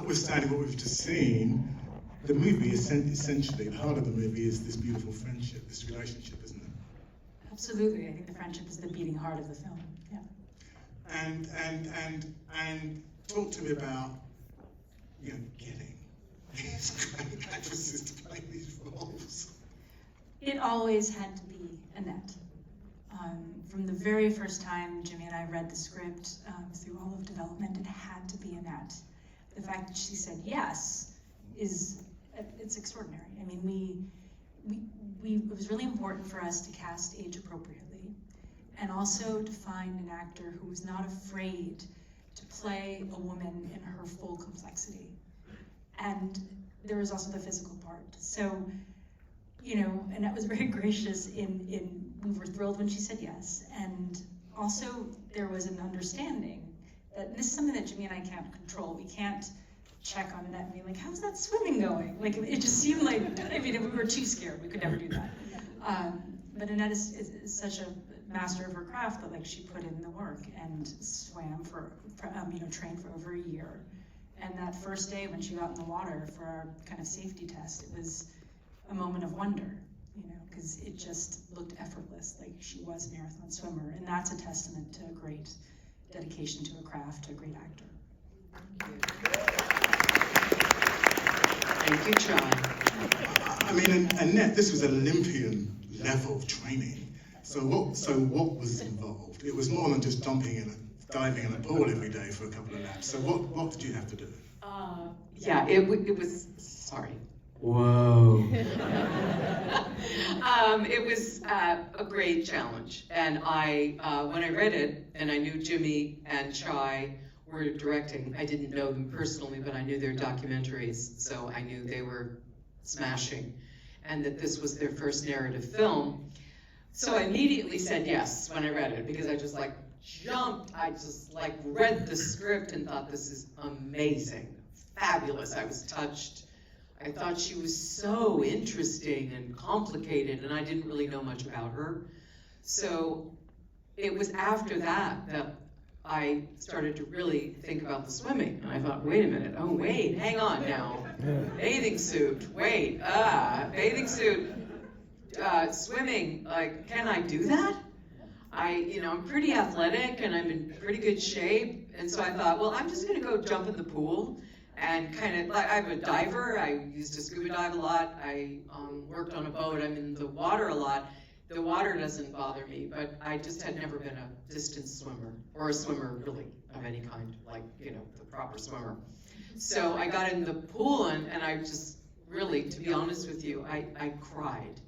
notwithstanding what we've just seen, the movie is essentially, the heart of the movie is this beautiful friendship, this relationship, isn't it? Absolutely, I think the friendship is the beating heart of the film, yeah. And talk to me about, getting these great actresses to play these roles. It always had to be Annette. From the very first time Jimmy and I read the script, through all of development, it had to be Annette. The fact that she said yes it's extraordinary. I mean, it was really important for us to cast age appropriately, and also to find an actor who was not afraid to play a woman in her full complexity. And there was also the physical part. So, Annette was very gracious we were thrilled when she said yes. And also there was an understanding that this is something that Jimmy and I can't control. We can't check on Annette and be like, how's that swimming going? Like, it just seemed like, we were too scared. We could never do that. But Annette is such a master of her craft that she put in the work and swam trained for over a year. And that first day when she got in the water for our kind of safety test, it was a moment of wonder, because it just looked effortless, like she was a marathon swimmer. And that's a testament to a great dedication to a craft, to a great actor. Thank you, John. I mean, Annette, this was Olympian level of training. So what was involved? It was more than just diving in a pool every day for a couple of laps. So what did you have to do? Yeah, it was, sorry. Whoa. It was a great challenge. And when I read it, and I knew Jimmy and Chai were directing, I didn't know them personally, but I knew their documentaries, so I knew they were smashing, and that this was their first narrative film. So I immediately said yes when I read it, because I just jumped, I just read the script and thought, this is amazing, fabulous. I was touched. I thought she was so interesting and complicated, and I didn't really know much about her. So it was after that that I started to really think about the swimming. And I thought, wait a minute, oh wait, hang on now. Bathing suit, wait, bathing suit, swimming, can I do that? I'm pretty athletic and I'm in pretty good shape. And so I thought, well, I'm just gonna go jump in the pool and I'm a diver. I used to scuba dive a lot. I worked on a boat. I'm in the water a lot. The water doesn't bother me, but I just had never been a distance swimmer, or a swimmer really of any kind, the proper swimmer. So I got in the pool and I just really, to be honest with you, I cried.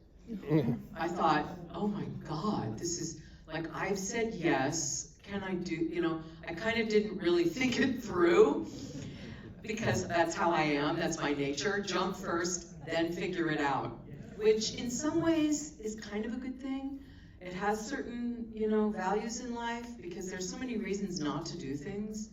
I thought, oh my God, this is, I've said yes, can I do, I kind of didn't really think it through, because that's how I am, that's my nature. Jump first, then figure it out, which in some ways is kind of a good thing. It has certain, values in life, because there's so many reasons not to do things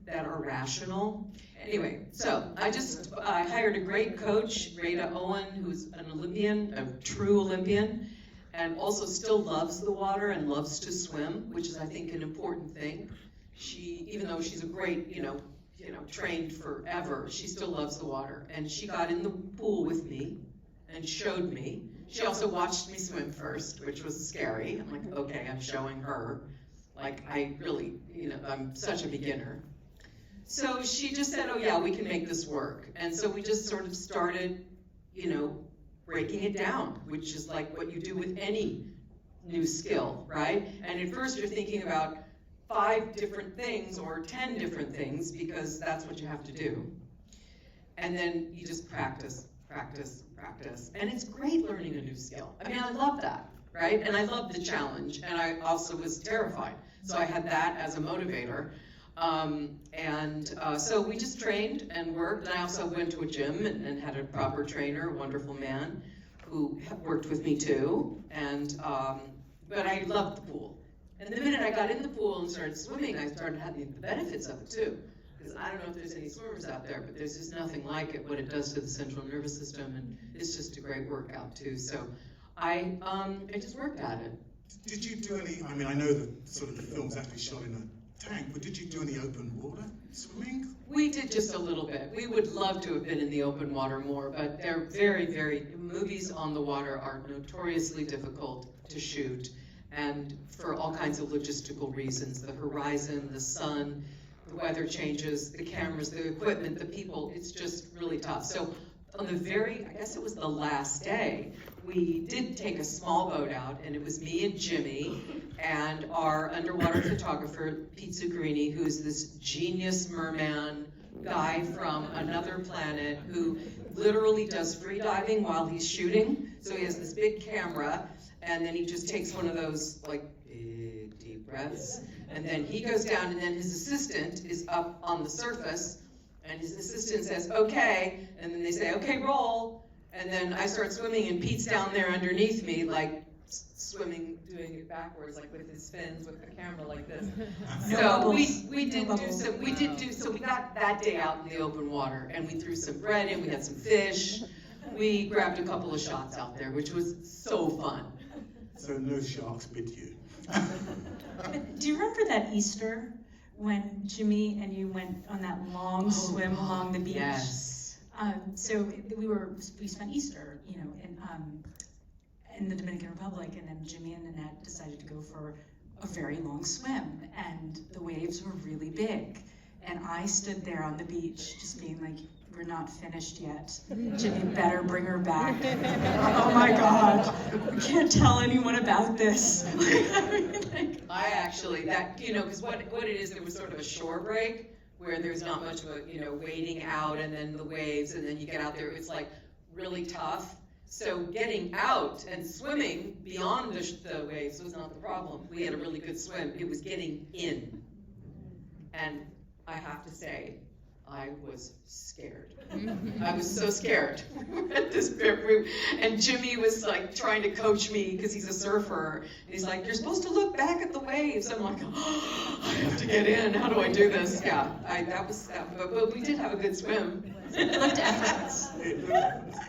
that are rational. Anyway, so I hired a great coach, Rada Owen, who's an Olympian, a true Olympian, and also still loves the water and loves to swim, which is, I think, an important thing. Even though she's a great, trained forever, she still loves the water. And she got in the pool with me and showed me. She also watched me swim first, which was scary. I'm like, okay, I'm showing her. I really, I'm such a beginner. So she just said, oh yeah, we can make this work. And so we just sort of started, breaking it down, which is like what you do with any new skill, right? And at first you're thinking about 5 different things or 10 different things, because that's what you have to do. And then you just practice, practice, practice. And it's great learning a new skill. I mean, I love that, right? And I love the challenge, and I also was terrified. So I had that as a motivator. So we just trained and worked. And I also went to a gym and had a proper trainer, a wonderful man, who worked with me too. But I loved the pool. And the minute I got in the pool and started swimming, I started having the benefits of it too. Because I don't know if there's any swimmers out there, but there's just nothing like it, what it does to the central nervous system, and it's just a great workout too. So I just worked at it. Did you do any, I know that sort of the film's actually shot in a tank, but did you do any open water swimming? We did just a little bit. We would love to have been in the open water more, but they're movies on the water are notoriously difficult to shoot, and for all kinds of logistical reasons, the horizon, the sun, the weather changes, the cameras, the equipment, the people, it's just really tough. So on I guess it was the last day, we did take a small boat out, and it was me and Jimmy and our underwater photographer, Pete Zuccarini, who's this genius merman guy from another planet who literally does free diving while he's shooting. So he has this big camera, and then he just takes one of those like big deep breaths, and then he goes down, and then his assistant is up on the surface, and his assistant says, okay, and then they say, okay, roll, and then I start swimming, and Pete's down there underneath me, like swimming, doing it backwards, like with his fins, with the camera like this. So we got that day out in the open water, and we threw some bread in, we had some fish, we grabbed a couple of shots out there, which was so fun. So no sharks bit you. Do you remember that Easter when Jimmy and you went on that long swim along the beach? Yes. So we spent Easter, in the Dominican Republic, and then Jimmy and Annette decided to go for a very long swim, and the waves were really big. And I stood there on the beach just being like, we're not finished yet. Jimmy better bring her back. Oh my God, we can't tell anyone about this. I actually, because what it is, there was sort of a shore break where there's not much of a, wading out and then the waves, and then you get out there, it's like really tough. So getting out and swimming beyond the waves was not the problem. We had a really good swim. It was getting in. And I have to say, I was scared. I was so scared. We were at this bit, and Jimmy was like trying to coach me because he's a surfer. And he's like, "You're supposed to look back at the waves." I'm like, "Oh, I have to get in. How do I do this?" Yeah, but we did have a good swim. It looked effortless.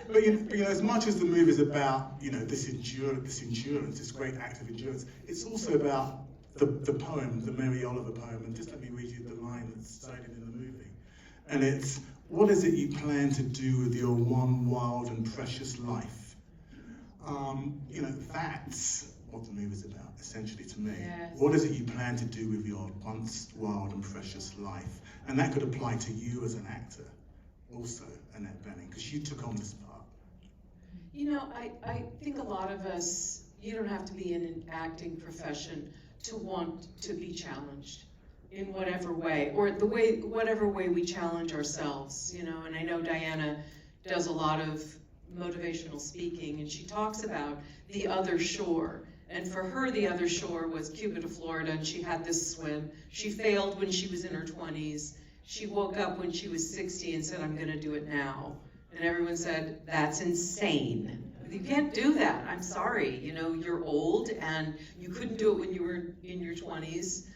But as much as the movie is about this endurance, this great act of endurance, it's also about the poem, the Mary Oliver poem. And just let me read you the line that's cited in the movie. And it's, what is it you plan to do with your one wild and precious life? That's what the movie's about, essentially, to me. Yes. What is it you plan to do with your once wild and precious life? And that could apply to you as an actor, also, Annette Bening, because you took on this part. I think a lot of us, you don't have to be in an acting profession to want to be challenged in whatever way, or whatever way we challenge ourselves, and I know Diana does a lot of motivational speaking, and she talks about the other shore, and for her the other shore was Cuba to Florida, and she had this swim. She failed when she was in her 20s. She woke up when she was 60 and said, "I'm gonna do it now." And everyone said, "That's insane. You can't do that. I'm sorry, you're old and you couldn't do it when you were in your 20s.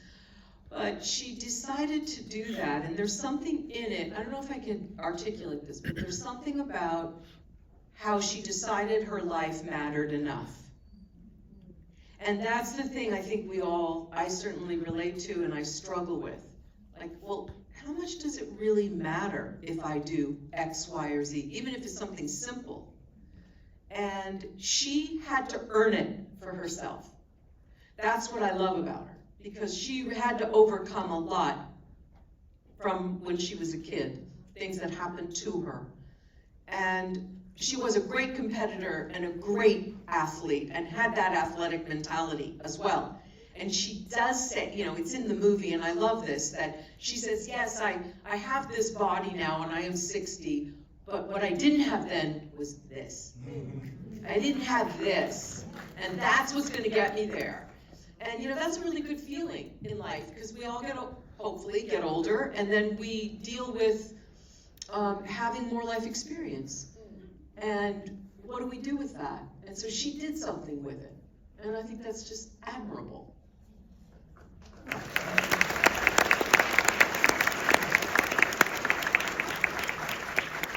But she decided to do that, and there's something in it, I don't know if I can articulate this, but there's something about how she decided her life mattered enough. And that's the thing I think I certainly relate to and I struggle with. Like, well, how much does it really matter if I do X, Y, or Z, even if it's something simple? And she had to earn it for herself. That's what I love about her, because she had to overcome a lot from when she was a kid, things that happened to her. And she was a great competitor and a great athlete and had that athletic mentality as well. And she does say, it's in the movie, and I love this, that she says, yes, I have this body now and I am 60, but what I didn't have then was this. I didn't have this, and that's what's gonna get me there. And that's a really good feeling in life, because we all hopefully get older, and then we deal with having more life experience. And what do we do with that? And so she did something with it, and I think that's just admirable.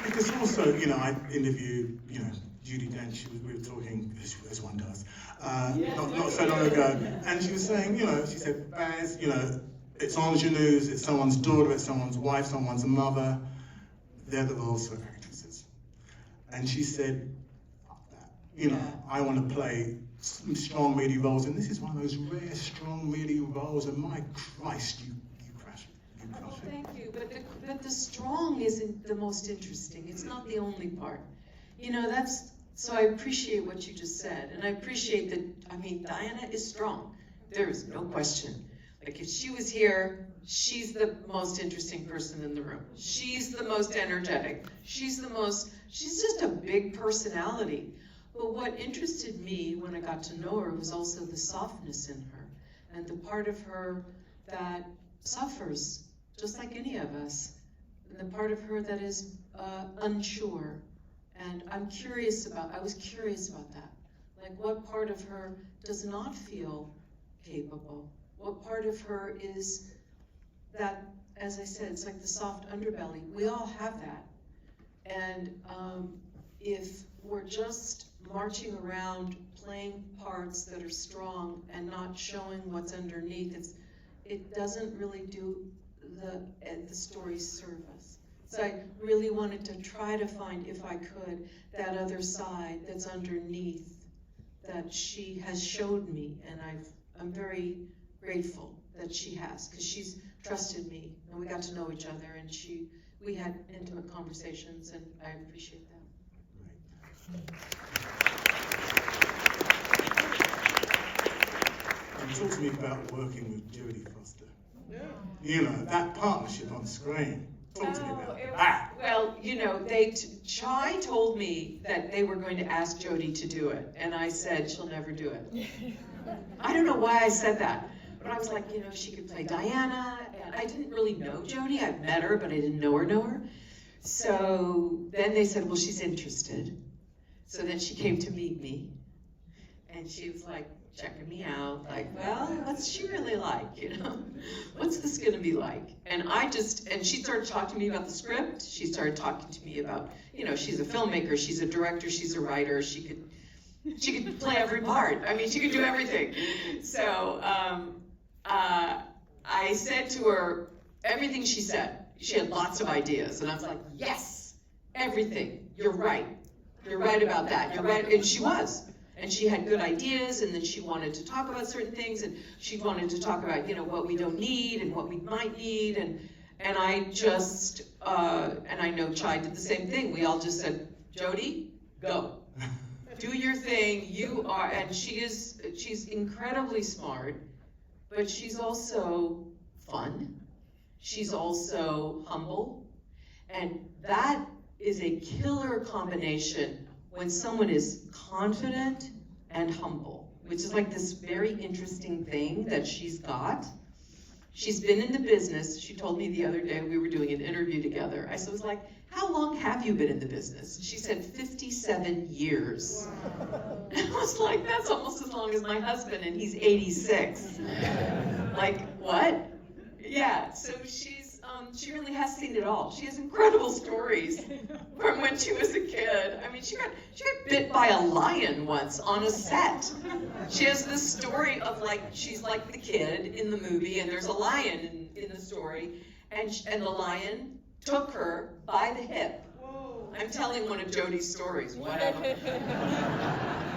Because also, I interviewed, Judi Dench. We were talking, as one does, not so long ago, and she was saying, she said, Baz, it's ingenues, it's someone's daughter, it's someone's wife, someone's mother. They're the roles for actresses. And she said, you know, I want to play strong, meaty roles, and this is one of those rare, strong, meaty roles, and my Christ, you crush it. You crush it. Thank you, but the strong isn't the most interesting. It's not the only part. You know, so I appreciate what you just said, and I appreciate that, I mean, Diana is strong. There is no question. Like, if she was here, she's the most interesting person in the room. She's the most energetic. She's just a big personality. But what interested me when I got to know her was also the softness in her, and the part of her that suffers, just like any of us, and the part of her that is unsure. And I was curious about that. Like, what part of her does not feel capable? What part of her is that, as I said, it's like the soft underbelly. We all have that. And if we're just marching around playing parts that are strong and not showing what's underneath, it doesn't really do the story's service. So I really wanted to try to find, if I could, that other side that's underneath that she has showed me, and I'm very grateful that she has, because she's trusted me, and we got to know each other, and we had intimate conversations, and I appreciate that. Talk to me about working with Jodie Foster. Yeah. You know, that partnership on screen. Talk to me about that. Well, you know, Chai told me that they were going to ask Jodie to do it, and I said she'll never do it. I don't know why I said that, but I was like, you know, she could play Diana, and I didn't really know Jodie. I've met her, but I didn't know her. So then they said, well, she's interested. So then she came to meet me, and she was like, checking me out, like, well, what's she really like, you know? What's this gonna be like? And she started talking to me about the script. She started talking to me about, you know, she's a filmmaker, she's a director, she's a writer, she could play every part. I mean, she could do everything. So I said to her, everything she said, she had lots of ideas, and I was like, yes, everything, you're right. You're right about that, you're right, and she was. And she had good ideas, and then she wanted to talk about certain things, and she wanted to talk about, you know, what we don't need and what we might need, and I just, and I know Chai did the same thing. We all just said, Jodie, go. Do your thing, and she's incredibly smart, but she's also fun. She's also humble, and that is a killer combination when someone is confident and humble, which is like this very interesting thing that she's got. She's been in the business. She told me the other day, we were doing an interview together. I was like, how long have you been in the business? She said, 57 years. And I was like, that's almost as long as my husband, and he's 86. Like, what? Yeah, so she really has seen it all. She has incredible stories from when she was a kid. I mean, she got bit by a lion once on a set. She has this story of, like, she's like the kid in the movie, and there's a lion in the story, and the lion took her by the hip. I'm telling one of Jodie's stories, whatever.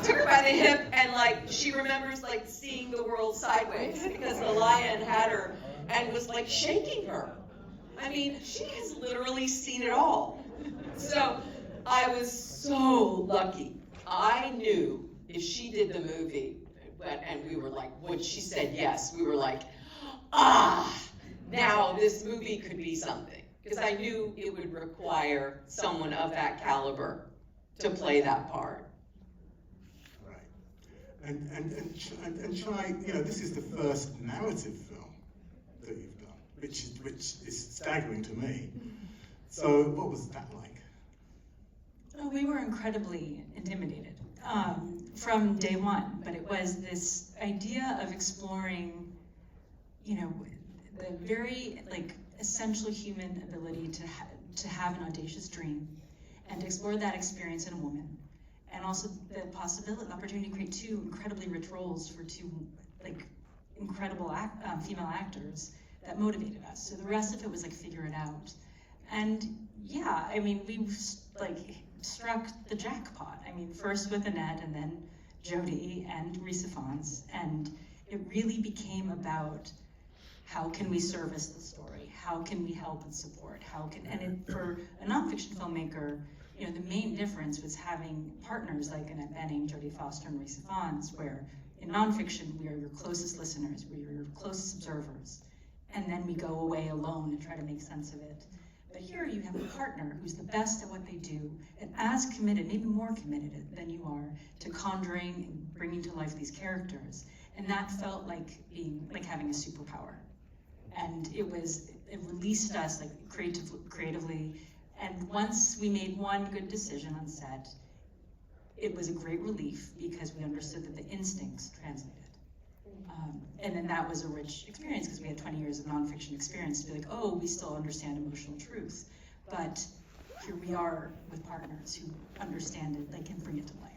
Took her by the hip, and, like, she remembers, like, seeing the world sideways because the lion had her and was, like, shaking her. I mean, she has literally seen it all. So I was so lucky. I knew if she did the movie, and we were like, when she said yes, we were like, now this movie could be something. Because I knew it would require someone of that caliber to play that part. Right. And Chai, you know, this is the first narrative film that you've done, which is staggering to me. So what was that like? Oh, we were incredibly intimidated from day one, but it was this idea of exploring, you know, the very, like, essential human ability to have an audacious dream and to explore that experience in a woman, and also the opportunity to create two incredibly rich roles for two, like, incredible female actors that motivated us. So the rest of it was like figure it out. And yeah, I mean, we like struck the jackpot. I mean, first with Annette and then Jody and Risa Fons, and it really became about how can we service the story? How can we help and support? For a nonfiction filmmaker, you know, the main difference was having partners like Annette Bening, Jodie Foster, and Risa Fons, where in nonfiction, we are your closest listeners, we are your closest observers, and then we go away alone and try to make sense of it. But here you have a partner who's the best at what they do, and as committed, maybe more committed than you are, to conjuring and bringing to life these characters. And that felt like having a superpower. And it released us like creatively. And once we made one good decision on set, it was a great relief because we understood that the instincts translated. And then that was a rich experience because we had 20 years of nonfiction experience to be like, oh, we still understand emotional truth. But here we are with partners who understand it, they can bring it to life.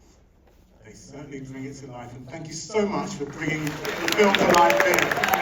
They certainly bring it to life, and thank you so much for bringing the film to life here.